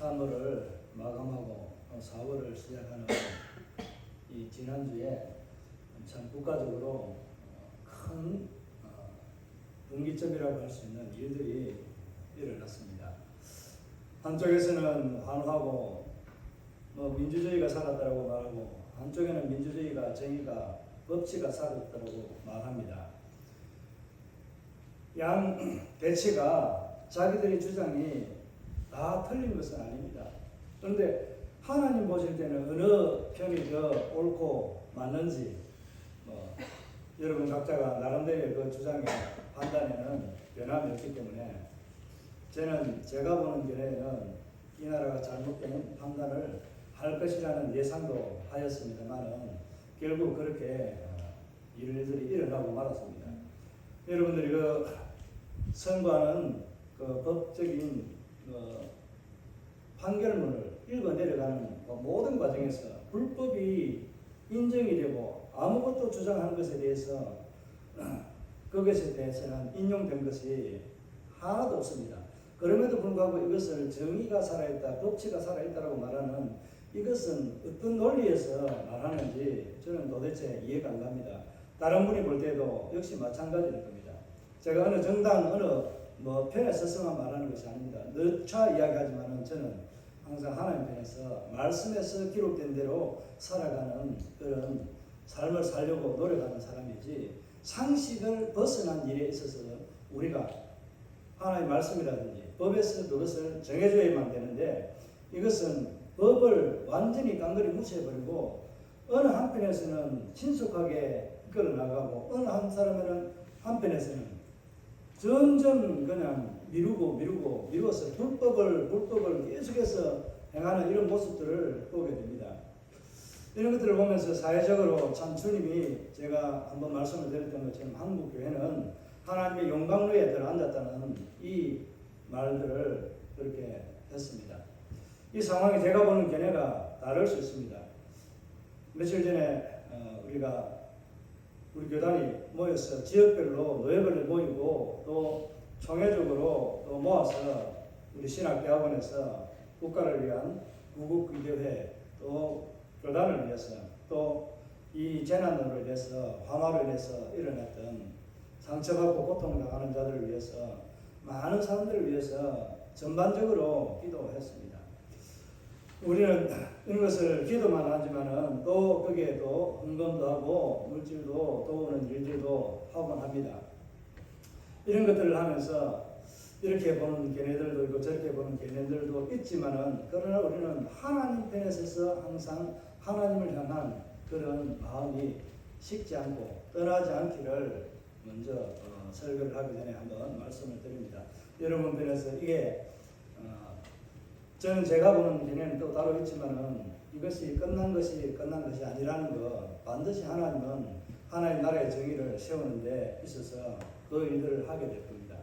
3월을 마감하고 4월을 시작하는 이 지난주에 참 국가적으로 큰 분기점이라고 할 수 있는 일들이 일어났습니다. 한쪽에서는 환호하고 민주주의가 살았다고 말하고, 한쪽에는 민주주의가, 정의가, 법치가 살았다고 말합니다. 양 대치가 자기들의 주장이 다 틀린 것은 아닙니다. 그런데 하나님 보실 때는 어느 편이 더 옳고 맞는지 여러분 각자가 나름대로의 그 주장의 판단에는 변함이 없기 때문에, 저는 제가 보는 견해에는 이 나라가 잘못된 판단을 할 것이라는 예상도 하였습니다만은 결국 그렇게 일들이 일어나고 말았습니다. 여러분들이 그 선고하는 그 법적인 판결문을 읽어 내려가는 모든 과정에서 불법이 인정이 되고 아무것도 주장한 것에 대해서 그것에 대해서는 인용된 것이 하나도 없습니다. 그럼에도 불구하고 이것을 정의가 살아있다, 법치가 살아있다라고 말하는 이것은 어떤 논리에서 말하는지 저는 도대체 이해가 안 갑니다. 다른 분이 볼 때도 역시 마찬가지일 겁니다. 제가 어느 정당, 어느 편에 서서만 말하는 것이 아닙니다. 너차 이야기하지만은 저는 항상 하나님 편에서 말씀에서 기록된 대로 살아가는 그런 삶을 살려고 노력하는 사람이지, 상식을 벗어난 일에 있어서 우리가 하나님의 말씀이라든지 법에서 그것을 정해줘야만 되는데, 이것은 법을 완전히 깡그리 무시해버리고 어느 한편에서는 신속하게 끌어나가고 어느 한 사람에는 한편에서는 점점 그냥 미루어서 불법을 계속해서 행하는 이런 모습들을 보게 됩니다. 이런 것들을 보면서 사회적으로 참 주님이, 제가 한번 말씀을 드렸던 것처럼 한국 교회는 하나님의 영광로에 들어앉았다는 이 말들을 그렇게 했습니다. 이 상황이 제가 보는 견해가 다를 수 있습니다. 며칠 전에 우리 교단이 모여서 지역별로 노예벌을 모이고 또 총회적으로 또 모아서 우리 신학대학원에서 국가를 위한 구국기도회, 또 교단을 위해서, 또 이 재난으로 인해서, 화마로 인해서 일어났던 상처받고 고통당하는 자들을 위해서, 많은 사람들을 위해서 전반적으로 기도했습니다. 우리는 이런 것을 기도만 하지만은 또 거기에 또 헌금도 하고 물질도 도우는 일들도 하곤 합니다. 이런 것들을 하면서 이렇게 보는 견해들도 있고 저렇게 보는 견해들도 있지만은, 그러나 우리는 하나님 편에 서서 항상 하나님을 향한 그런 마음이 식지 않고 떠나지 않기를 먼저 설교를 하기 전에 한번 말씀을 드립니다. 여러분 편에서 이게 저는 제가 보는 견해는 또 따로 있지만은, 이것이 끝난 것이 아니라는 거, 반드시 하나님은 하나님 나라의 정의를 세우는 데 있어서 그 일들을 하게 될 겁니다.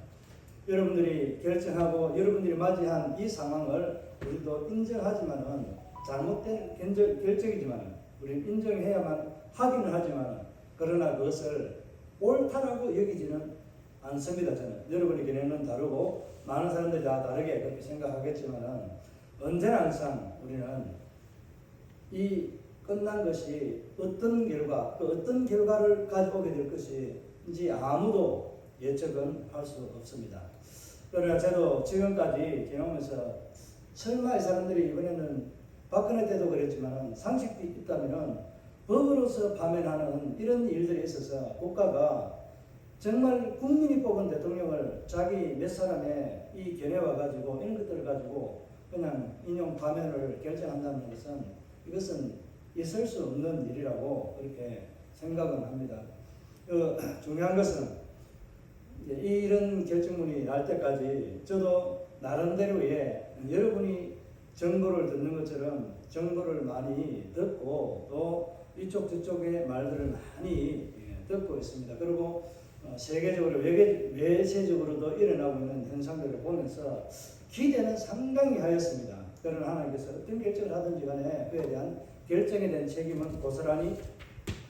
여러분들이 결정하고 여러분들이 맞이한 이 상황을 우리도 인정하지만은, 잘못된 결정이지만은 우리는 인정해야만 하기는 하지만은, 그러나 그것을 옳다라고 여기지는 않습니다. 저는 여러분의 견해는 다르고 많은 사람들이 다 다르게 그렇게 생각하겠지만은, 언제나 항상 우리는 이 끝난 것이 어떤 결과, 또 어떤 결과를 가져오게 될 것인지 아무도 예측은 할 수 없습니다. 그러나 저도 지금까지 지나오면서 설마 이 사람들이 이번에는 박근혜 때도 그랬지만 상식도 있다면은 법으로서 파면하는 이런 일들에 있어서 국가가 정말 국민이 뽑은 대통령을 자기 몇 사람의 이 견해와 가지고 이런 것들을 가지고 그냥 인용 파면을 결정한다는 것은, 이것은 있을 수 없는 일이라고 그렇게 생각은 합니다. 중요한 것은 이런 결정문이 날 때까지 저도 나름대로의, 여러분이 정보를 듣는 것처럼 정보를 많이 듣고 또 이쪽 저쪽의 말들을 많이 듣고 있습니다. 그리고 세계적으로 외세적으로도 일어나고 있는 현상들을 보면서 기대는 상당히 하였습니다. 그러나 하나님께서 어떤 결정을 하든지 간에 그에 대한 결정에 대한 책임은 고스란히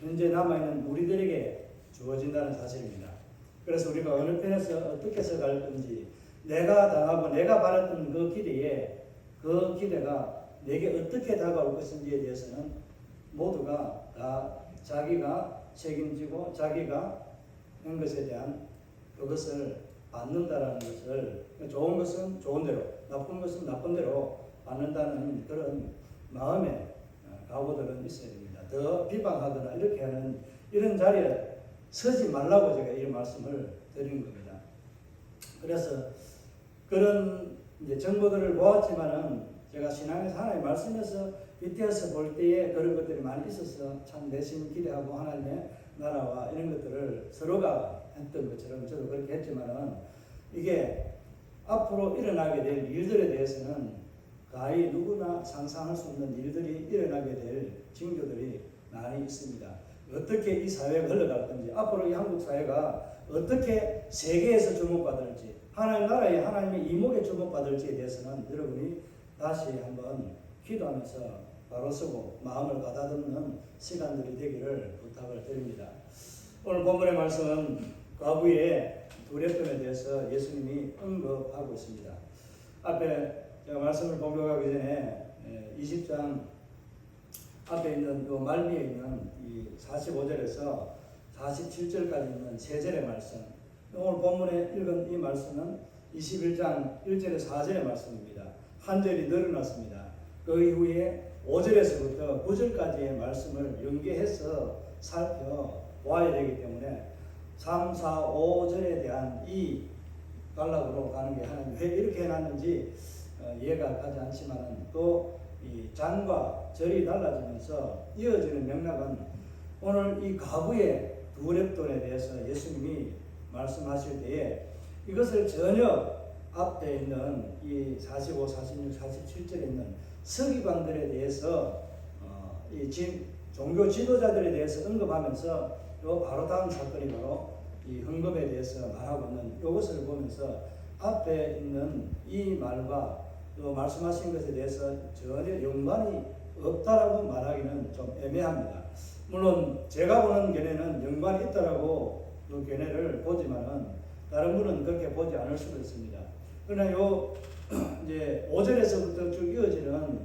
현재 남아있는 우리들에게 주어진다는 사실입니다. 그래서 우리가 어느 편에서 어떻게 서갈 건지, 내가 당하고 내가 바랐던 그 기대에 그 기대가 내게 어떻게 다가올 것인지에 대해서는 모두가 다 자기가 책임지고 자기가 한 것에 대한 그것을 받는다라는 것을, 좋은 것은 좋은 대로, 나쁜 것은 나쁜 대로 받는다는 그런 마음의 각오들은 있어야 됩니다. 더 비방하거나 이렇게 하는 이런 자리에 서지 말라고 제가 이런 말씀을 드리는 겁니다. 그래서 그런 이제 정보들을 보았지만은 제가 신앙에서 하나님의 말씀에서 빗대어서 볼 때에 그런 것들이 많이 있어서 참 내심 기대하고 하나님의 나라와 이런 것들을 서로가 했던 것처럼 저도 그렇게 했지만은 이게 앞으로 일어나게 될 일들에 대해서는 거의 누구나 상상할 수 없는 일들이 일어나게 될 징조들이 많이 있습니다. 어떻게 이 사회가 흘러갈 건지, 앞으로 이 한국 사회가 어떻게 세계에서 주목받을지, 하나님 나라의 하나님의 이목에 주목받을지에 대해서는 여러분이 다시 한번 기도하면서 바로 서고 마음을 가다듬는 시간들이 되기를 부탁을 드립니다. 오늘 본문의 말씀은 과부의 두레돈에 대해서 예수님이 언급하고 있습니다. 앞에 제가 말씀을 공격하기 전에 20장 앞에 있는 그 말미에 있는 이 45절에서 47절까지 있는 세 절의 말씀, 오늘 본문에 읽은 이 말씀은 21장 1절에서 4절의 말씀입니다. 한 절이 늘어났습니다. 그 이후에 5절에서부터 9절까지의 말씀을 연계해서 살펴보아야 되기 때문에 3, 4, 5절에 대한 이 단락으로 가는 게 하나님 왜 이렇게 해놨는지 이해가 가지 않지만 또 이 장과 절이 달라지면서 이어지는 맥락은 오늘 이 가부의 두렙돈에 대해서 예수님이 말씀하실 때에 이것을 전혀 앞에 있는 이 45, 46, 47절에 있는 서기관들에 대해서 이 종교 지도자들에 대해서 언급하면서 요 바로 다음 사건이 바로 이 헌금에 대해서 말하고 있는 이것을 보면서 앞에 있는 이 말과 또 말씀하신 것에 대해서 전혀 연관이 없다라고 말하기는 좀 애매합니다. 물론 제가 보는 견해는 연관이 있다라고 그 견해를 보지만은 다른 분은 그렇게 보지 않을 수도 있습니다. 그러나 요 이제 5절에서부터 쭉 이어지는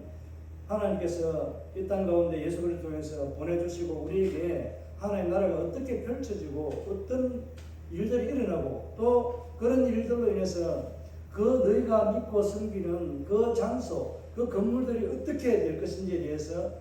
하나님께서 이 땅 가운데 예수 그리스도를 통해서 보내주시고 우리에게 하나님 나라가 어떻게 펼쳐지고 어떤 일들이 일어나고 또 그런 일들로 인해서 그 너희가 믿고 섬기는 그 장소, 그 건물들이 어떻게 될 것인지에 대해서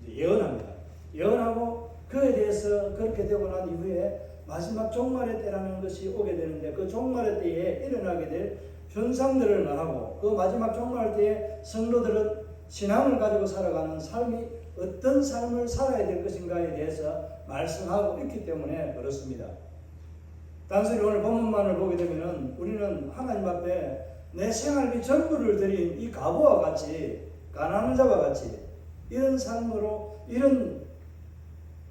예언합니다. 예언하고 그에 대해서 그렇게 되고 난 이후에 마지막 종말의 때라는 것이 오게 되는데 그 종말의 때에 일어나게 될 현상들을 말하고 그 마지막 종말 때에 성도들은 신앙을 가지고 살아가는 삶이 어떤 삶을 살아야 될 것인가에 대해서 말씀하고 있기 때문에 그렇습니다. 단순히 오늘 본문만을 보게 되면은 우리는 하나님 앞에 내 생활비 전부를 드린 이 가부와 같이 가난한 자와 같이 이런 삶으로 이런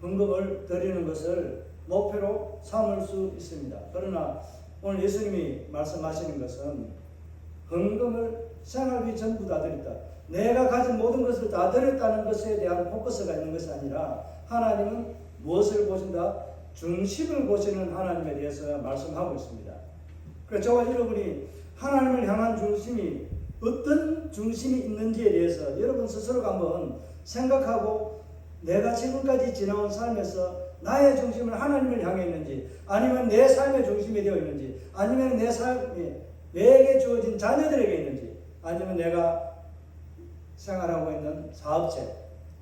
헌금을 드리는 것을 목표로 삼을 수 있습니다. 그러나 오늘 예수님이 말씀하시는 것은 헌금을 생활비 전부 다 드렸다. 내가 가진 모든 것을 다 드렸다는 것에 대한 포커스가 있는 것이 아니라 하나님은 무엇을 보신다? 중심을 보시는 하나님에 대해서 말씀하고 있습니다. 그래서 저와 여러분이 하나님을 향한 중심이 어떤 중심이 있는지에 대해서 여러분 스스로가 한번 생각하고 내가 지금까지 지나온 삶에서 나의 중심을 하나님을 향해 있는지 아니면 내 삶의 중심이 되어 있는지 아니면 내 삶이 내게 주어진 자녀들에게 있는지 아니면 내가 생활하고 있는 사업체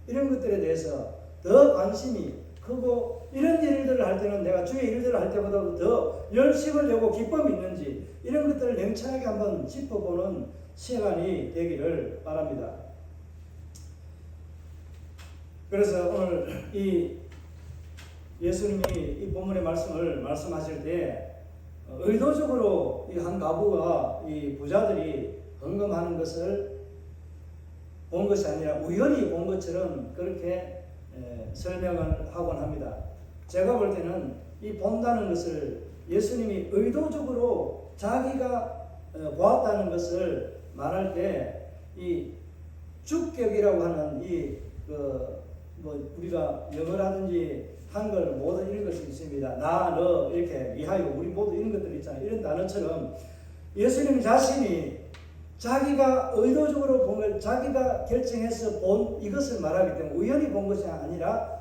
이런 것들에 대해서 더 관심이 크고 이런 일들을 할 때는 내가 주의 일들을 할 때보다 더 열심을 내고 기쁨이 있는지 이런 것들을 냉철하게 한번 짚어보는 시간이 되기를 바랍니다. 그래서 오늘 이 예수님이 이 본문의 말씀을 말씀하실 때 의도적으로 이 한 가부와 이 부자들이 헌금하는 것을 본 것이 아니라 우연히 본 것처럼 그렇게 설명을 하곤 합니다. 제가 볼 때는 이 본다는 것을 예수님이 의도적으로 자기가 보았다는 것을 말할 때 이 주격이라고 하는 이 우리가 영어라든지 한글 모두 이런 것이 있습니다. 나, 너 이렇게 위하여 우리 모두 이런 것들 있잖아요. 이런 단어처럼 예수님 자신이 자기가 의도적으로 본 걸 자기가 결정해서 본 이것을 말하기 때문에 우연히 본 것이 아니라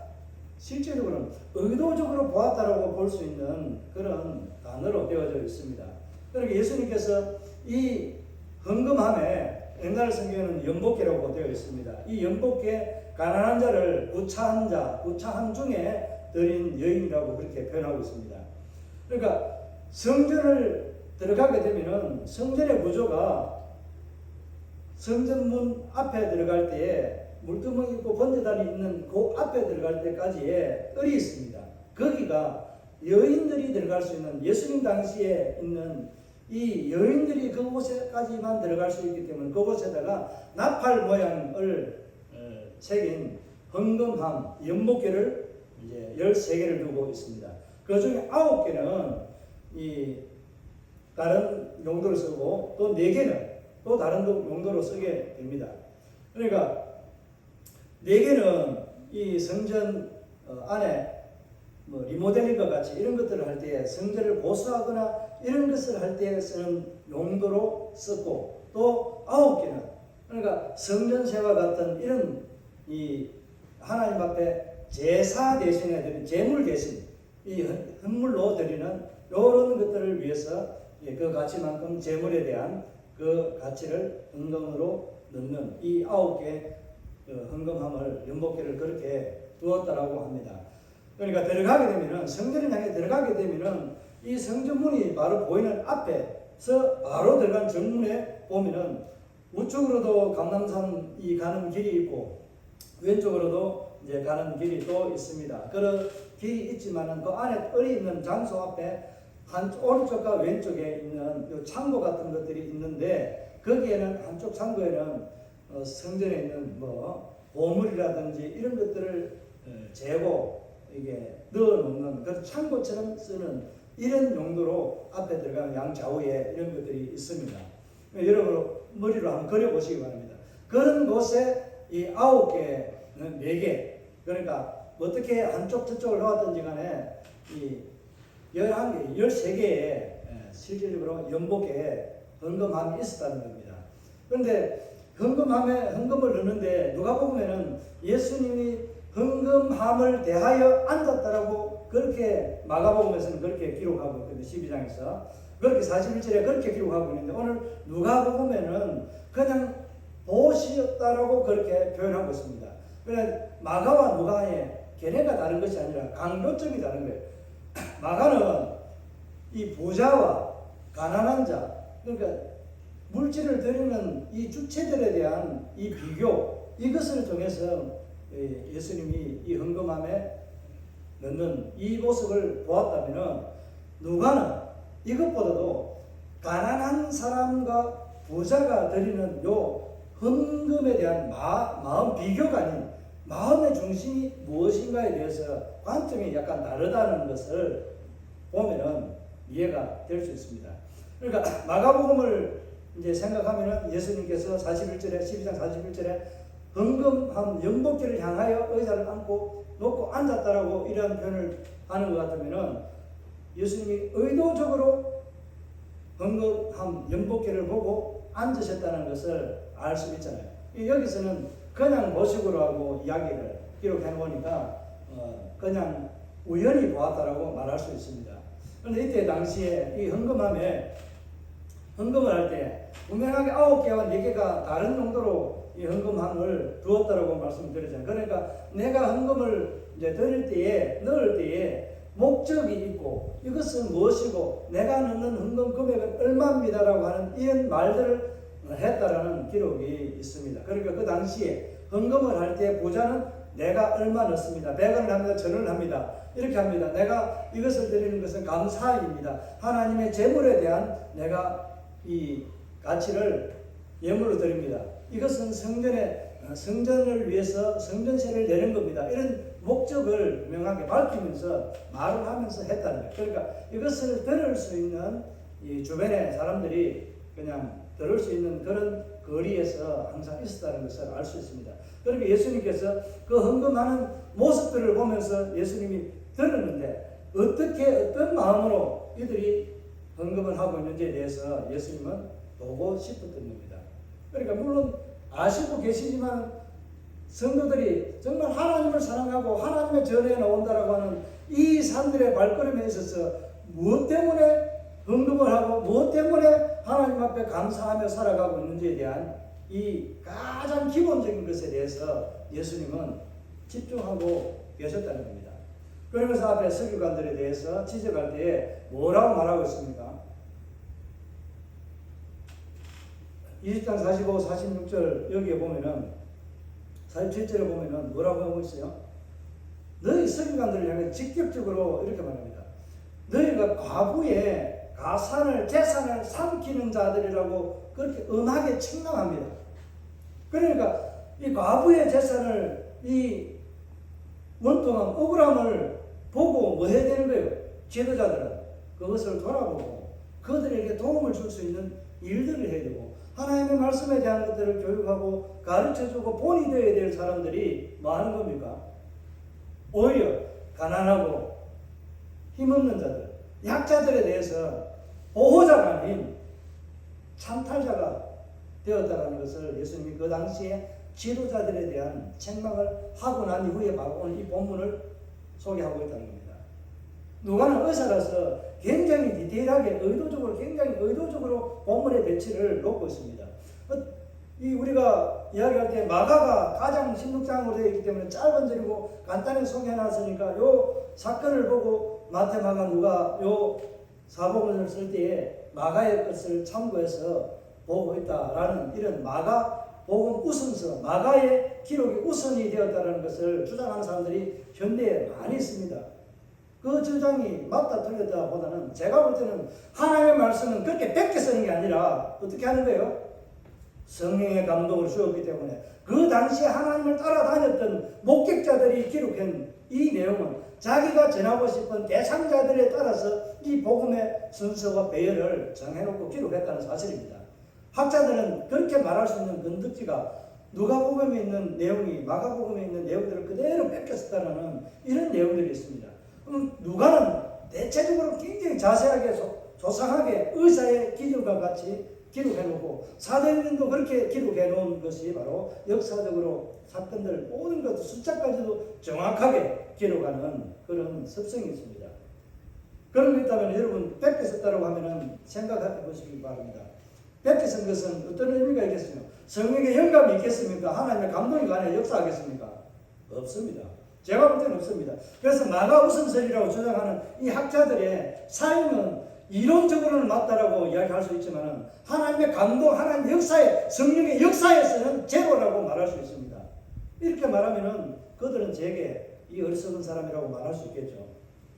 실제적으로는 의도적으로 보았다라고 볼 수 있는 그런 단어로 되어져 있습니다. 그러니까 예수님께서 이 헌금함에 옛날 성경에는 연복계라고 되어 있습니다. 이 연복계 가난한 자를 구차한 자, 구차한 중에 드린 여인이라고 그렇게 표현하고 있습니다. 그러니까 성전을 들어가게 되면은 성전의 구조가 성전문 앞에 들어갈 때에 물두멍이 있고 번제단이 있는 그 앞에 들어갈 때까지의 뜰이 있습니다. 거기가 여인들이 들어갈 수 있는, 예수님 당시에 있는 이 여인들이 그곳에까지만 들어갈 수 있기 때문에 그곳에다가 나팔 모양을 새긴 헌금함 연복계를 이제 13개를 두고 있습니다. 그 중에 9개는 이 다른 용도로 쓰고 또 4개는 또 다른 용도로 쓰게 됩니다. 그러니까 4개는 이 성전 안에 뭐 리모델링 것 같이 이런 것들을 할 때 성전을 보수하거나 이런 것을 할 때 쓰는 용도로 썼고, 또 9개는 그러니까 성전세와 같은 이런 이 하나님 앞에 제사 대신에 드리는 제물 대신 이 헌물로 드리는 이런 것들을 위해서 그 가치만큼 제물에 대한 그 가치를 헌금으로 넣는 이 9개 헌금함을 연복계를 그렇게 두었다라고 합니다. 그러니까 들어가게 되면은 성전을 향해 들어가게 되면은 이 성전문이 바로 보이는 앞에서 바로 들어간 정문에 보면은 우측으로도 감람산이 가는 길이 있고 왼쪽으로도 이제 가는 길이 또 있습니다. 그런 길이 있지만은 그 안에 뜰이 있는 장소 앞에 한 오른쪽과 왼쪽에 있는 요 창고 같은 것들이 있는데 거기에는 한쪽 창고에는 성전에 있는 뭐 보물이라든지 이런 것들을 재고 이게 넣어놓는 그 창고처럼 쓰는 이런 용도로 앞에 들어가는 양좌우에 이런 것들이 있습니다. 여러분 머리로 한번 그려보시기 바랍니다. 그런 곳에 이 9개, 4개, 그러니까 어떻게 한쪽 저쪽을 놓았든지 간에 이 11개, 13개의 실질적으로 연복에 헌금함이 있었다는 겁니다. 그런데 헌금을 넣는데 누가 보면은 예수님이 헌금함을 대하여 앉았다라고 그렇게 마가복음에서는 그렇게 기록하고 있거든요. 12장에서 그렇게 41절에 그렇게 기록하고 있는데 오늘 누가복음에는 그냥 보시었다라고 그렇게 표현하고 있습니다. 그러니까 마가와 누가의 견해가 다른 것이 아니라 강조점이 다른 거예요. 마가는 이 부자와 가난한 자, 그러니까 물질을 드리는 이 주체들에 대한 이 비교, 이것을 통해서 예수님이 이 헌금함에 넣는 이 모습을 보았다면 누가는 이것보다도 가난한 사람과 부자가 드리는 요 헌금에 대한 마음 비교가 아닌 마음의 중심이 무엇인가에 대해서 관점이 약간 다르다는 것을 보면은 이해가 될 수 있습니다. 그러니까 마가복음을 이제 생각하면은 예수님께서 41절에 12장 41절에 헌금함 연복계를 향하여 의자를 앉고 놓고 앉았다라고 이런 표현을 하는 것 같으면은 예수님이 의도적으로 헌금함 연복계를 보고 앉으셨다는 것을 알 수 있잖아요. 여기서는 그냥 모식으로 하고 이야기를 기록해 놓으니까 그냥 우연히 보았다라고 말할 수 있습니다. 그런데 이때 당시에 이 헌금함에 헌금을 할 때 분명하게 9개와 4개가 다른 용도로 이 헌금함을 두었다라고 말씀드렸잖아요. 그러니까 내가 헌금을 이제 드릴 때에, 넣을 때에 목적이 있고 이것은 무엇이고 내가 넣는 헌금 금액은 얼마입니다라고 하는 이런 말들을 했다라는 기록이 있습니다. 그러니까 그 당시에 헌금을 할 때 부자는 내가 얼마 넣습니다. 100원을 합니다. 1000원을 합니다. 이렇게 합니다. 내가 이것을 드리는 것은 감사입니다. 하나님의 재물에 대한 내가 이 가치를 예물로 드립니다. 이것은 성전을 위해서 성전세를 내는 겁니다. 이런 목적을 명확하게 밝히면서 말을 하면서 했다는 거예요. 그러니까 이것을 들을 수 있는 이 주변의 사람들이 그냥 들을 수 있는 그런 거리에서 항상 있었다는 것을 알 수 있습니다. 그러니까 예수님께서 그 헌금하는 모습들을 보면서 예수님이 들었는데 어떤 마음으로 이들이 헌금을 하고 있는지에 대해서 예수님은 보고 싶었던 겁니다. 그러니까 물론 아시고 계시지만 성도들이 정말 하나님을 사랑하고 하나님의 전에 나온다라고 하는 이 사람들의 발걸음에 있어서 무엇 때문에 헌금을 하고 무엇 때문에 하나님 앞에 감사하며 살아가고 있는지에 대한 이 가장 기본적인 것에 대해서 예수님은 집중하고 계셨다는 겁니다. 그러면서 앞에 서기관들에 대해서 지적할 때에 뭐라고 말하고 있습니까? 20장 45, 46절 여기에 보면은 47절에 보면은 뭐라고 하고 있어요? 너희 서기관들을 향해 직접적으로 이렇게 말합니다. 너희가 과부의 가산을 재산을 삼키는 자들이라고 그렇게 엄하게 책망합니다. 그러니까 이 과부의 재산을 이 원통한 억울함을 보고 뭐 해야 되는 거예요? 지도자들은 그것을 돌아보고 그들에게 도움을 줄 수 있는 일들을 해야 되고 하나님의 말씀에 대한 것들을 교육하고 가르쳐주고 본이 되어야 될 사람들이 뭐 하는 겁니까? 오히려 가난하고 힘없는 자들, 약자들에 대해서 보호자가 아닌 찬탈자가 되었다는 것을 예수님이 그 당시에 지도자들에 대한 책망을 하고 난 이후에 바로 오늘 이 본문을 소개하고 있다는 겁니다. 누가는 의사라서 굉장히 디테일하게 굉장히 의도적으로 본문의 배치를 놓고 있습니다. 우리가 이야기할 때 마가가 가장 신록장으로 되어 있기 때문에 짧은 절이고 간단히 소개해놨으니까 요 사건을 보고 마태, 마가, 누가 요 사복음을 쓸 때에 마가의 것을 참고해서 보고 있다라는 이런 마가복음 우선서, 마가의 기록이 우선이 되었다는 것을 주장하는 사람들이 현대에 많이 있습니다. 그 주장이 맞다 틀렸다 보다는 제가 볼 때는 하나님의 말씀은 그렇게 뺏겨 쓰는 게 아니라 어떻게 하는 거예요? 성령의 감동을 주었기 때문에 그 당시에 하나님을 따라다녔던 목격자들이 기록한 이 내용은 자기가 전하고 싶은 대상자들에 따라서 이 복음의 순서와 배열을 정해놓고 기록했다는 사실입니다. 학자들은 그렇게 말할 수 있는 근거지가 누가복음에 있는 내용이 마가복음에 있는 내용들을 그대로 뺏겼다는 이런 내용들이 있습니다. 누가는 대체적으로 굉장히 자세하게 조상하게 의사의 기준과 같이 기록해놓고 사도행전도 그렇게 기록해놓은 것이 바로 역사적으로 사건들 모든 것 숫자까지도 정확하게 기록하는 그런 습성이 있습니다. 그런 게 있다면 여러분 뺏겨 썼다고 하면 생각해 보시기 바랍니다. 뺏겨 쓴 것은 어떤 의미가 있겠습니까? 성령의 영감이 있겠습니까? 하나님의 감동이 안에 역사하겠습니까? 없습니다. 제가 볼 때는 없습니다. 그래서 마가 우선설이라고 주장하는 이 학자들의 삶은 이론적으로는 맞다라고 이야기할 수 있지만 하나님의 감동, 하나님의 역사에, 성령의 역사에서는 제로라고 말할 수 있습니다. 이렇게 말하면은 그들은 제게 이 어리석은 사람이라고 말할 수 있겠죠.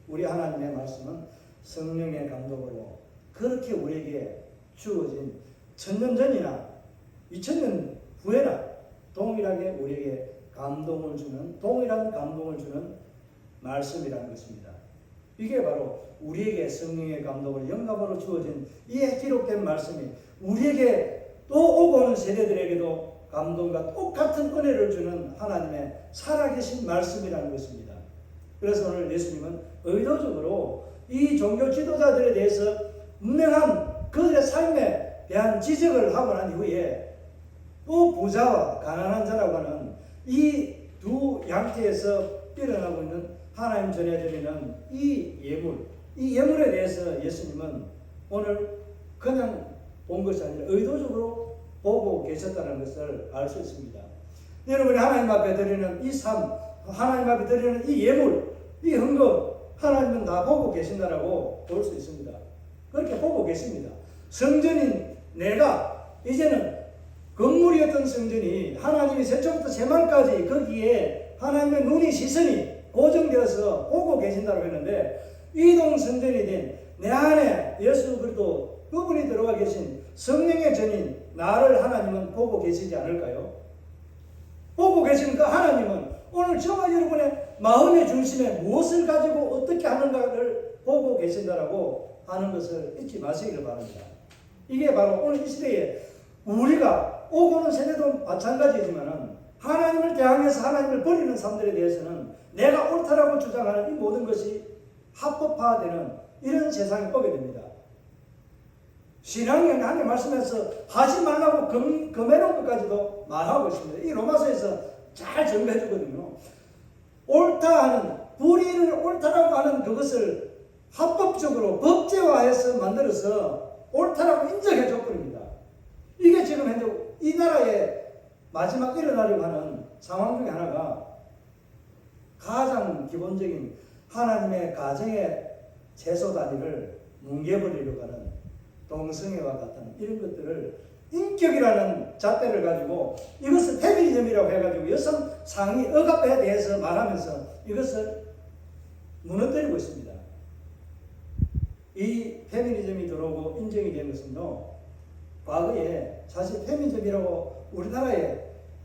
우리 하나님의 말씀은 성령의 감동으로 그렇게 우리에게 주어진 1000년 전이나 2000년 후에나 동일하게 우리에게 감동을 주는, 동일한 감동을 주는 말씀이라는 것입니다. 이게 바로 우리에게 성령의 감동을 영감으로 주어진 이에 기록된 말씀이 우리에게 또 오고 오는 세대들에게도 감동과 똑같은 은혜를 주는 하나님의 살아계신 말씀이라는 것입니다. 그래서 오늘 예수님은 의도적으로 이 종교 지도자들에 대해서 분명한 그들의 삶에 대한 지적을 하고 난 이후에 또 부자와 가난한 자라고 하는 이 두 양태에서 일어나고 있는 하나님 전에 드리는 이 예물에 대해서 예수님은 오늘 그냥 본 것이 아니라 의도적으로 보고 계셨다는 것을 알 수 있습니다. 여러분이 하나님 앞에 드리는 이 삶, 하나님 앞에 드리는 이 예물, 이 헌금, 하나님은 다 보고 계신다라고 볼 수 있습니다. 그렇게 보고 계십니다. 성전인 내가 이제는 건물이었던 성전이 하나님이 세초부터 세말까지 거기에 하나님의 눈이 시선이 고정되어서 보고 계신다고 했는데 이동 성전이 된 내 안에 예수 그리스도 그분이 들어와 계신 성령의 전인 나를 하나님은 보고 계시지 않을까요? 보고 계시니까 하나님은 오늘 저와 여러분의 마음의 중심에 무엇을 가지고 어떻게 하는가를 보고 계신다라고 하는 것을 잊지 마시기를 바랍니다. 이게 바로 오늘 이 시대에 우리가 오고 오는 세대도 마찬가지지만 하나님을 대항해서 하나님을 버리는 사람들에 대해서는 내가 옳다라고 주장하는 이 모든 것이 합법화되는 이런 세상이 오게 됩니다. 신앙이 하나님 말씀에서 하지 말라고 금해놓은 것까지도 말하고 있습니다. 이 로마서에서 잘 정리해 주거든요. 옳다 하는, 불의를 옳다라고 하는 그것을 합법적으로 법제화해서 만들어서 옳다라고 인정해 줬거든요. 이게 지금 현재 이 나라에 마지막 일어나려고 하는 상황 중에 하나가 가장 기본적인 하나님의 가정의 채소 단위를 뭉개버리려고 하는 동성애와 같은 이런 것들을 인격이라는 잣대를 가지고 이것을 페미니즘이라고 해가지고 여성 상위 억압에 대해서 말하면서 이것을 무너뜨리고 있습니다. 이 페미니즘이 들어오고 인정이 된 것은요, 과거에 사실 페미니즘이라고 우리나라에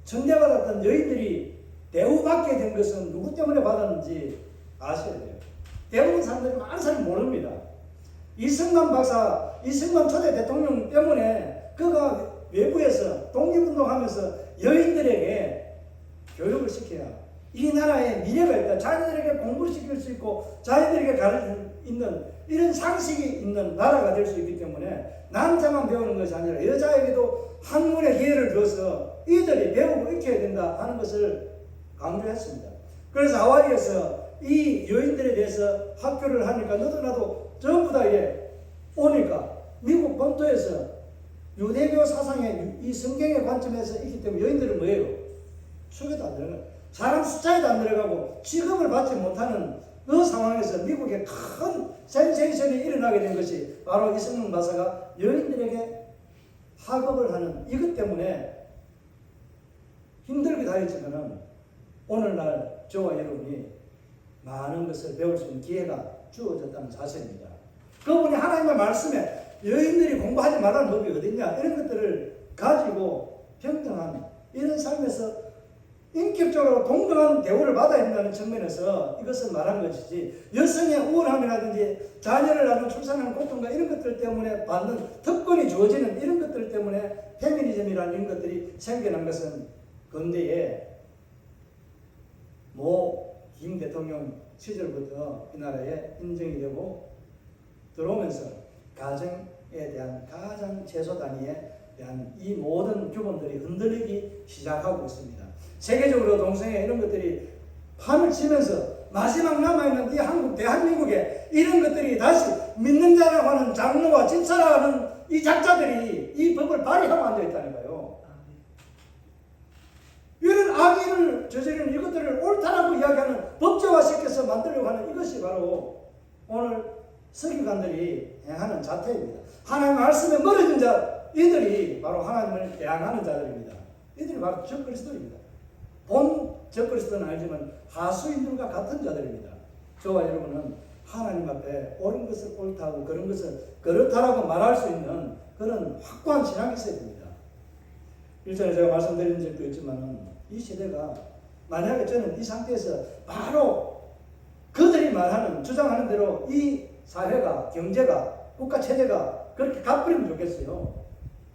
전대받았던 여인들이 대우받게 된 것은 누구 때문에 받았는지 아셔야 돼요. 대부분 사람들이 많은 사람이 모릅니다. 이승만 박사, 이승만 초대 대통령 때문에 그가 외부에서 독립운동하면서 여인들에게 교육을 시켜야 이 나라에 미래가 있다. 자녀들에게 공부를 시킬 수 있고 자녀들에게 가르칠 수 있는 이런 상식이 있는 나라가 될 수 있기 때문에 남자만 배우는 것이 아니라 여자에게도 학문의 기회를 줘서 이들이 배우고 익혀야 된다 하는 것을 강조했습니다. 그래서 하와이에서 이 여인들에 대해서 학교를 하니까 너도 나도 전부 다 오니까 미국 본토에서 유대교 사상의 이 성경의 관점에서 있기 때문에 여인들은 뭐예요? 축에도 안 들어가고 사람 숫자에도 안 들어가고 취급을 받지 못하는 그 상황에서 미국에 큰 센세이션이 일어나게 된 것이 바로 이승만 박사가 여인들에게 학업을 하는 이것 때문에 힘들기도 하였지만 오늘날 저와 여러분이 많은 것을 배울 수 있는 기회가 주어졌다는 사실입니다. 그분이 하나님의 말씀에 여인들이 공부하지 말라는 법이 어딨냐 이런 것들을 가지고 평등한 이런 삶에서 인격적으로 동등한 대우를 받아야 된다는 측면에서 이것을 말한 것이지 여성의 우월함이라든지 자녀를 낳는 출산하는 고통과 이런 것들 때문에 받는 특권이 주어지는 이런 것들 때문에 페미니즘이라는 이런 것들이 생겨난 것은 근대에 김 대통령 시절부터 이 나라에 인정이 되고 들어오면서 가정에 대한 가장 최소 단위에 대한 이 모든 규범들이 흔들리기 시작하고 있습니다. 세계적으로 동성애 이런 것들이 판을 치면서 마지막 남아있는 이 한국 대한민국에 이런 것들이 다시 믿는 자라고 하는 장로와 집사라고 하는 이 작자들이 이 법을 발의하고 앉아있다니까요. 이런 악의를 저지르는 이것들을 옳다라고 이야기하는 법제화시켜서 만들려고 하는 이것이 바로 오늘 서기관들이 행하는 자태입니다. 하나님 말씀에 멀어진 자 이들이 바로 하나님을 대항하는 자들입니다. 이들이 바로 적그리스도입니다. 본 적그리스도는 알지만 하수인들과 같은 자들입니다. 저와 여러분은 하나님 앞에 옳은 것을 옳다고 그런 것을 그렇다라고 말할 수 있는 그런 확고한 신앙이 있어야 됩니다. 일전에 제가 말씀드린 적도 있지만 이 시대가 만약에 저는 이 상태에서 바로 그들이 말하는 주장하는 대로 이 사회가 경제가 국가 체제가 그렇게 가버리면 좋겠어요.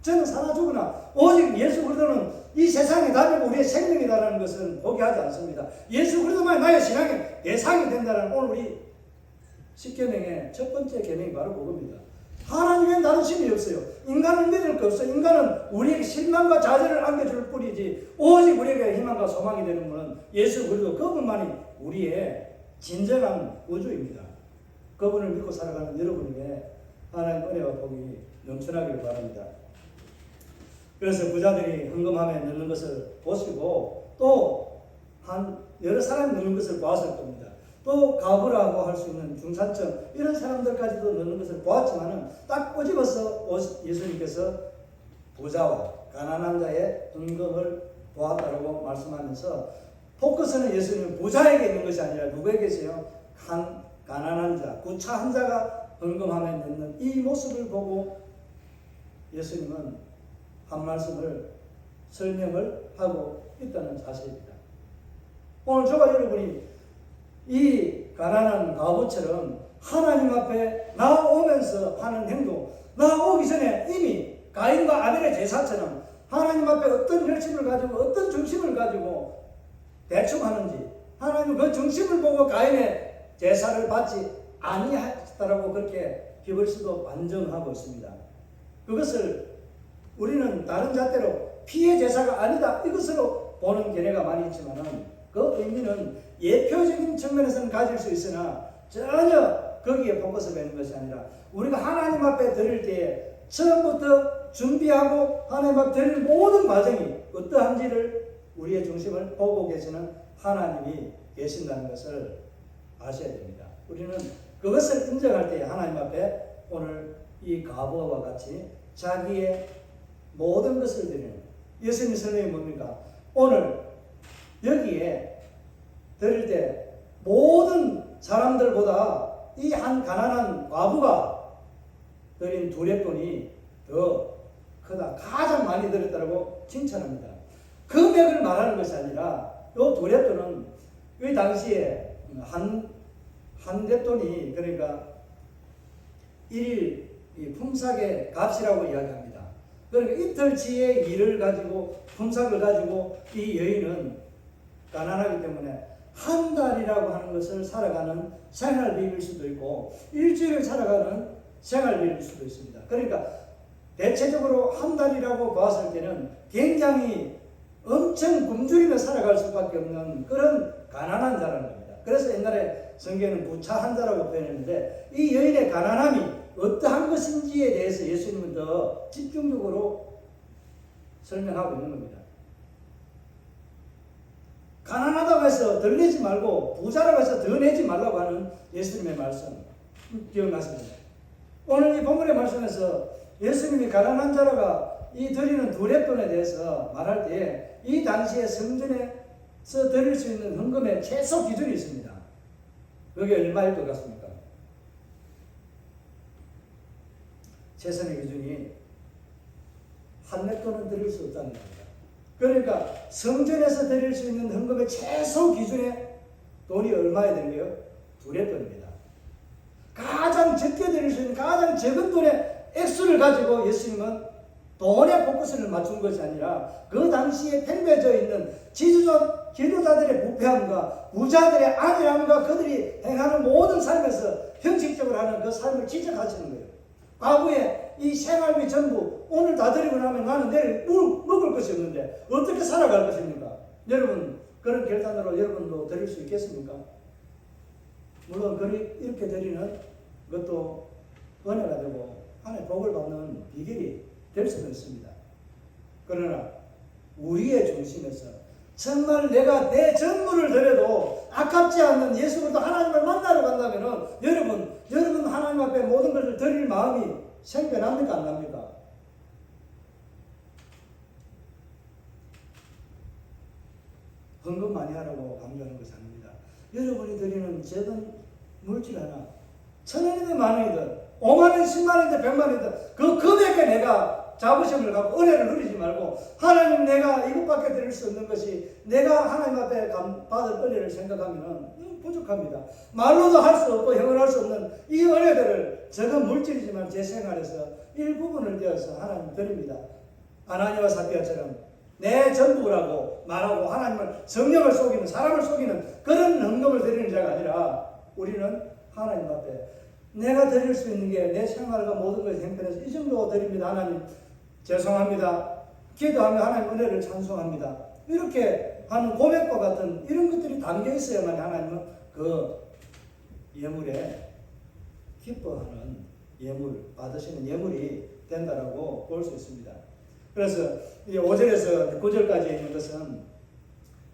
저는 사나 죽으나 오직 예수 그리스도는 이 세상에 답이고 우리의 생명이다라는 것은 포기하지 않습니다. 예수 그리스도만 나의 신앙의 대상이 된다는 오늘 우리 10계명의 첫 번째 계명이 바로 그겁니다. 하나님의 다른 신이 없어요. 인간을 믿을 거 없어요. 인간은 우리에게 실망과 좌절을 안겨줄 뿐이지 오직 우리에게 희망과 소망이 되는 분은 예수 그리스도 그분만이 우리의 진정한 구주입니다. 그분을 믿고 살아가는 여러분에게 하나님의 은혜와 복이 넘쳐나기를 바랍니다. 그래서 부자들이 헌금함에 넣는 것을 보시고 또 여러 사람이 넣는 것을 보았을 겁니다. 또 가부라고 할 수 있는 중산층 이런 사람들까지도 넣는 것을 보았지만은 딱 꼬집어서 예수님께서 부자와 가난한 자의 헌금을 보았다라고 말씀하면서 포커스는 예수님은 부자에게 있는 것이 아니라 누구에게 있어요? 가난한 자, 구차한 자가 헌금함에 넣는 이 모습을 보고 예수님은 한 말씀을 설명을 하고 있다는 사실입니다. 오늘 저와 여러분이 이 가난한 과부처럼 하나님 앞에 나오면서 하는 행동, 나오기 전에 이미 가인과 아벨의 제사처럼 하나님 앞에 어떤 열심을 가지고 어떤 중심을 가지고 대충 하는지 하나님 그 중심을 보고 가인의 제사를 받지 아니하셨다라고 그렇게 히브리서도 반증하고 있습니다. 그것을 우리는 다른 잣대로 피해 제사가 아니다 이것으로 보는 견해가 많이 있지만은 그 의미는 예표적인 측면에서는 가질 수 있으나 전혀 거기에 포커스가 있는 것이 아니라 우리가 하나님 앞에 드릴 때에 처음부터 준비하고 하나님 앞에 드릴 모든 과정이 어떠한지를 우리의 중심을 보고 계시는 하나님이 계신다는 것을 아셔야 됩니다. 우리는 그것을 인정할 때 하나님 앞에 오늘 이 가보와 같이 자기의 모든 것을 드리는 예수님 설명이 뭡니까? 오늘 여기에 드릴 때 모든 사람들보다 이 한 가난한 과부가 드린 두렙돈이 더 크다. 가장 많이 드렸다고 칭찬합니다. 금액을 말하는 것이 아니라 이 두렙돈은 이 당시에 한 뎁돈이 그러니까 1일 품삯의 값이라고 이야기합니다. 그러니까 이틀치의 일을 가지고 품삯을 가지고 이 여인은 가난하기 때문에 한 달이라고 하는 것을 살아가는 생활비일 수도 있고 일주일을 살아가는 생활비일 수도 있습니다. 그러니까 대체적으로 한 달이라고 봤을 때는 굉장히 엄청 굶주리며 살아갈 수밖에 없는 그런 가난한 자라는 겁니다. 그래서 옛날에 성경에는 부차한 자라고 표현했는데 이 여인의 가난함이 어떠한 것인지에 대해서 예수님은 더 집중적으로 설명하고 있는 겁니다. 가난하다고 해서 덜 내지 말고 부자라고 해서 더 내지 말라고 하는 예수님의 말씀 기억나십니까? 오늘 이 본문의 말씀에서 예수님이 가난한 자라가 이 드리는 두렙돈에 대해서 말할 때 이 당시에 성전에서 드릴 수 있는 헌금의 최소 기준이 있습니다. 그게 얼마일 것 같습니까? 최선의 기준이 한 렙돈은 드릴 수 없다는 겁니다. 그러니까 성전에서 드릴 수 있는 헌금의 최소 기준의 돈이 얼마야 되는 거예요? 두렙돈입니다. 가장 적게 드릴 수 있는 가장 적은 돈의 액수를 가지고 예수님은 돈에 포커스를 맞춘 것이 아니라 그 당시에 팽배져 있는 지도자들의 부패함과 부자들의 안일함과 그들이 행하는 모든 삶에서 형식적으로 하는 그 삶을 지적하시는 거예요. 과거에 이 생활비 전부 오늘 다 드리고 나면 나는 내일 먹을 것이 없는데 어떻게 살아갈 것입니까? 여러분 그런 결단으로 여러분도 드릴 수 있겠습니까? 물론 이렇게 드리는 것도 은혜가 되고 하나님의 복을 받는 비결이 될 수도 있습니다. 그러나 우리의 중심에서 정말 내가 내 전부를 드려도 아깝지 않는 예수 그리스도 하나님을 만나러 간다면은 여러분 하나님 앞에 모든 것을 드릴 마음이 생겨납니까 안 납니까? 헌금 많이 하라고 강조하는 것이 아닙니다. 여러분이 드리는 작은 물질 하나 1,000원이든 10,000원이든 50,000원, 100,000원이든 100만원이든 그 금액에 내가 자부심을 갖고 은혜를 누리지 말고 하나님 내가 이것밖에 드릴 수 없는 것이 내가 하나님 앞에 받을 은혜를 생각하면 부족합니다. 말로도 할 수 없고 형언할 수 없는 이 은혜들을 적은 물질이지만 제 생활에서 일부분을 떼어서 하나님 드립니다. 아나니와 삽비라처럼 내 전부라고 말하고 하나님을 성령을 속이는 사람을 속이는 그런 헌금을 드리는 자가 아니라 우리는 하나님 앞에 내가 드릴 수 있는 게 내 생활과 모든 것이 형편에서 이 정도 드립니다. 하나님 죄송합니다. 기도하며 하나님 은혜를 찬송합니다. 이렇게 하는 고백과 같은 이런 것들이 담겨 있어야만 하나님은 그 예물에 기뻐하는 예물, 받으시는 예물이 된다라고 볼 수 있습니다. 그래서 5절에서 9절까지 있는 것은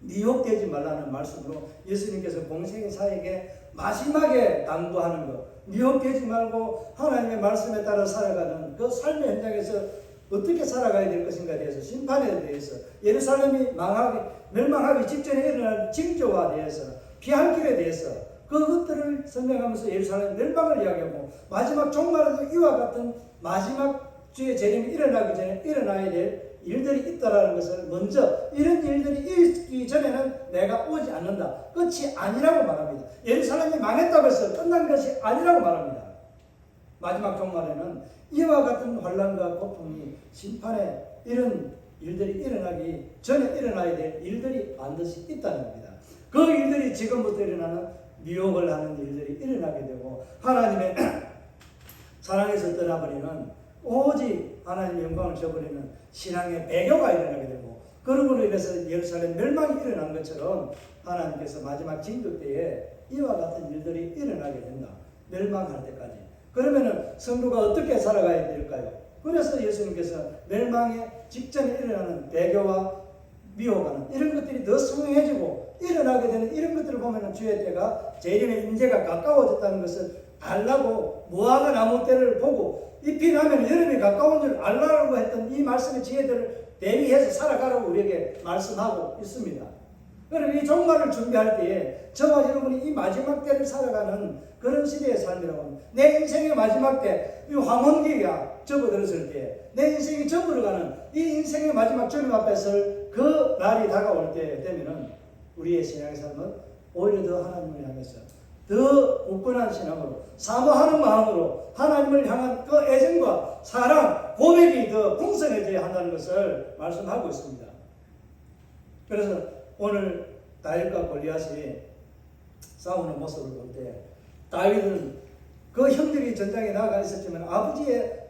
미혹되지 말라는 말씀으로 예수님께서 공생애사에게 마지막에 당부하는 것, 미혹되지 말고 하나님의 말씀에 따라 살아가는 그 삶의 현장에서 어떻게 살아가야 될 것인가에 대해서 심판에 대해서 예루살렘이 멸망하기 직전에 일어날 징조와 대해서 피할 길에 대해서 그것들을 설명하면서 예루살렘 멸망을 이야기하고 마지막 종말에도 이와 같은 마지막 주의 재림이 일어나기 전에 일어나야 될 일들이 있다라는 것을 먼저 이런 일들이 있기 전에는 내가 오지 않는다. 끝이 아니라고 말합니다. 예루살렘이 망했다고 해서 끝난 것이 아니라고 말합니다. 마지막 종말에는 이와 같은 환난과 고통이 심판에 이런 일들이 일어나기 전에 일어나야 될 일들이 반드시 있다는 겁니다. 그 일들이 지금부터 일어나는 미혹을 하는 일들이 일어나게 되고 하나님의 사랑에서 떠나버리는 오직 하나님의 영광을 저버리는 신앙의 배교가 일어나게 되고, 그러므로 인해서 예루살렘 멸망이 일어난 것처럼 하나님께서 마지막 징조 때에 이와 같은 일들이 일어나게 된다. 멸망할 때까지. 그러면은 성도가 어떻게 살아가야 될까요? 그래서 예수님께서 멸망의 직전에 일어나는 배교와 미혹하는 이런 것들이 더 성행해지고 일어나게 되는 이런 것들을 보면은 주의 때가 재림의 임재가 가까워졌다는 것을 알라고, 무화과 나무 때를 보고 잎이 나면 여름이 가까운 줄 알라고 했던 이 말씀의 지혜들을 대비해서 살아가라고 우리에게 말씀하고 있습니다. 그럼 이 종말을 준비할 때에 저와 여러분이 이 마지막 때를 살아가는 그런 시대의 삶이라고 합니다. 내 인생의 마지막 때, 이 황혼기가 접어들었을 때, 내 인생이 접어가는 이 인생의 마지막 주님 앞에 설 그 날이 다가올 때 되면은 우리의 신앙의 삶은 오히려 더 하나님을 향해서 더 굳건한 신앙으로, 사모하는 마음으로 하나님을 향한 그 애정과 사랑, 고백이 더 풍성해져야 한다는 것을 말씀하고 있습니다. 그래서 오늘 다윗과 골리앗이 싸우는 모습을 볼 때, 다윗은 그 형들이 전장에 나아가 있었지만 아버지의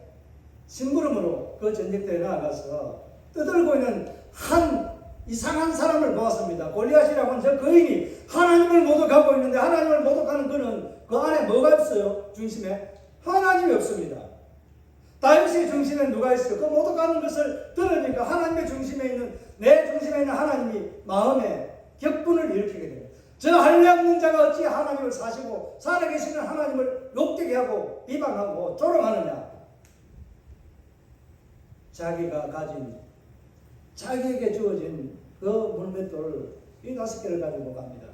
심부름으로 그 전쟁터에 나아가서 떠들고 있는 한 이상한 사람을 보았습니다. 골리앗이라고 하는 저 거인이 하나님을 모독하고 있는데, 하나님을 모독하는 그는 그 안에 뭐가 없어요? 중심에 하나님이 없습니다. 다윗의 중심에 누가 있어요? 그 모독하는 것을 들으니까 하나님의 중심에 있는, 내 중심에 있는 하나님이 마음에 격분을 일으키게 돼요. 저 한량없는 자가 어찌 하나님을 사시고 살아계시는 하나님을 욕되게 하고 비방하고 조롱하느냐. 자기가 가진, 자기에게 주어진 그 물맷돌 이 5개를 가지고 갑니다.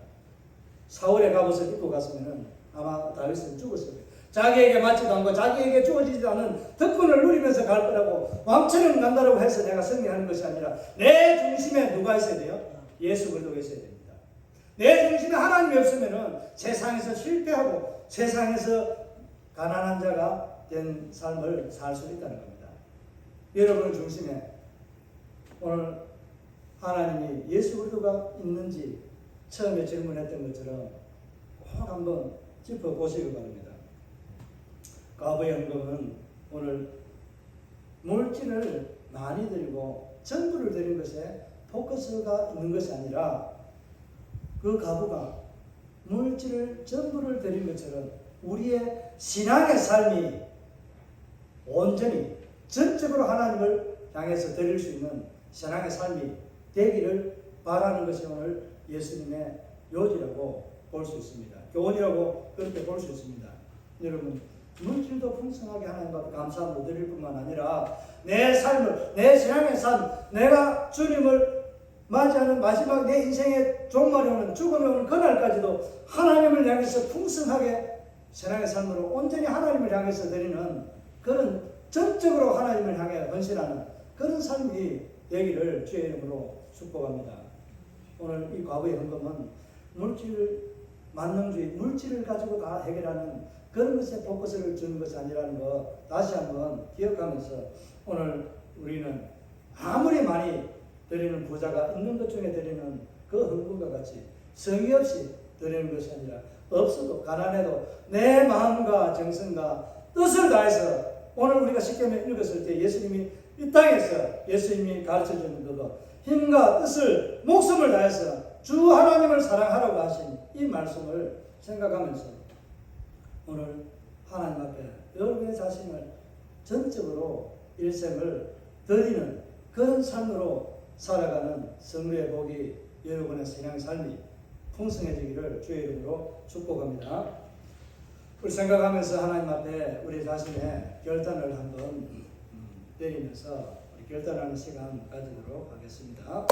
사울의 갑옷을 입고 갔으면 아마 다윗은 죽었을 거예요. 자기에게 맞지도 않고 자기에게 주어지지도 않은 특권을 누리면서 갈 거라고 왕처럼 간다고 해서 내가 승리하는 것이 아니라 내 중심에 누가 있어야 돼요? 예수 그리스도가 있어야 됩니다. 내 중심에 하나님이 없으면 세상에서 실패하고 세상에서 가난한 자가 된 삶을 살 수 있다는 겁니다. 여러분 중심에 오늘 하나님이 예수 그리스도가 있는지 처음에 질문했던 것처럼 꼭 한번 짚어보시기 바랍니다. 과부의 헌금은 오늘 물질을 많이 드리고 전부를 드린 것에 포커스가 있는 것이 아니라, 그 과부가 물질을 전부를 드린 것처럼 우리의 신앙의 삶이 온전히 전적으로 하나님을 향해서 드릴 수 있는 신앙의 삶이 되기를 바라는 것이 오늘 예수님의 요지라고 볼 수 있습니다. 교훈이라고 그렇게 볼 수 있습니다. 여러분, 물질도 풍성하게 하나님 앞에 감사함을 드릴 뿐만 아니라 내 삶을, 내 신앙의 삶, 내가 주님을 맞이하는 마지막 내 인생의 종말이 오는, 죽음이 오는 그날까지도 하나님을 향해서 풍성하게 신앙의 삶으로 온전히 하나님을 향해서 드리는 그런 전적으로 하나님을 향해 헌신하는 그런 삶이 되기를 주의 이름으로 축복합니다. 오늘 이 과부의 헌금은 물질 만능주의, 물질을 가지고 다 해결하는 그런 것에 포커스를 주는 것이 아니라는 거 다시 한번 기억하면서, 오늘 우리는 아무리 많이 드리는 부자가 있는 것 중에 드리는 그 헌금과 같이 성의 없이 드리는 것이 아니라, 없어도 가난해도 내 마음과 정성과 뜻을 다해서, 오늘 우리가 십계명 읽었을 때 예수님이 이 땅에서 예수님이 가르쳐주는 그거, 힘과 뜻을, 목숨을 다해서 주 하나님을 사랑하라고 하신 이 말씀을 생각하면서 오늘 하나님 앞에 여러분의 자신을 전적으로 일생을 드리는 그런 삶으로 살아가는 성도의 복이, 여러분의 신앙 삶이 풍성해지기를 주의 이름으로 축복합니다. 우리 생각하면서 하나님 앞에 우리 자신의 결단을 한번 내리면서 우리 결단하는 시간 가지도록 하겠습니다.